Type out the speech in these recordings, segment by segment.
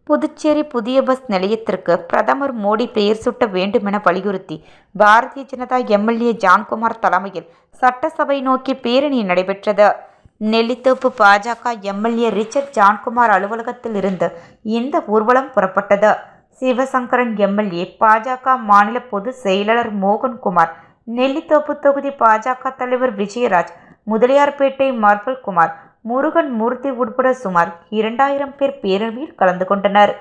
புதுச்சேரி புதிய பஸ் நிலையத்திற்கு பிரதமர் மோடி பெயர் சூட்ட வேண்டுமென வலியுறுத்தி பாரதிய ஜனதா எம்எல்ஏ ஜான்குமார் தலைமையில் சட்டசபை நோக்கி பேரணி நடைபெற்றது. நெல்லித்தோப்பு பாஜக எம்எல்ஏ ரிச்சர்ட் ஜான்குமார் அலுவலகத்தில் இருந்து இந்த ஊர்வலம் புறப்பட்டது. சிவசங்கரன் எம்எல்ஏ, பாஜக மாநில பொதுச் செயலாளர் மோகன்குமார், நெல்லித்தோப்பு தொகுதி பாஜக தலைவர் விஜயராஜ், முதலியார்பேட்டை மார்பல் குமார், முருகன் மூர்த்தி உட்பட சுமார் 2000 பேர் பேரணியில் கலந்து கொண்டனர்.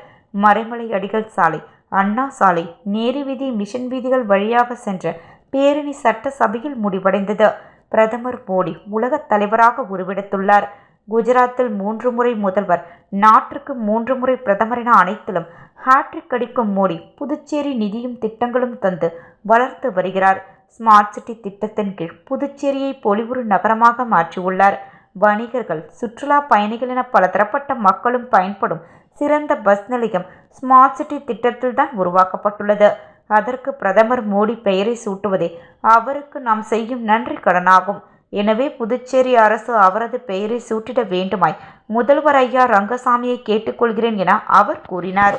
மறைமலை அடிகள் சாலை, அண்ணா சாலை, நேரு வீதி, மிஷன் வீதிகள் வழியாக சென்ற பேரணி சட்டசபையில் முடிவடைந்தது. பிரதமர் மோடி உலக தலைவராக உருவெடுத்துள்ளார். குஜராத்தில் 3 முறை முதல்வர், நாட்டிற்கு 3 முறை பிரதமர் என அனைத்திலும் ஹாட்ரிக் அடிக்கும் மோடி புதுச்சேரி நிதியும் திட்டங்களும் தந்து வளர்த்து வருகிறார். ஸ்மார்ட் சிட்டி திட்டத்தின் கீழ் புதுச்சேரியை பொலிவுறு நகரமாக மாற்றியுள்ளார். வணிகர்கள், சுற்றுலா பயணிகள் என பலதரப்பட்ட மக்களும் பயன்படும் சிறந்த பஸ் நிலையம் ஸ்மார்ட் சிட்டி திட்டத்தில் தான் உருவாக்கப்பட்டுள்ளது. அதற்கு பிரதமர் மோடி பெயரை சூட்டுவதே அவருக்கு நாம் செய்யும் நன்றி கடனாகும். எனவே புதுச்சேரி அரசு அவரது பெயரை சூட்டிட வேண்டுமாய் முதல்வர் ஐயா ரங்கசாமியை கேட்டுக்கொள்கிறேன் என அவர் கூறினார்.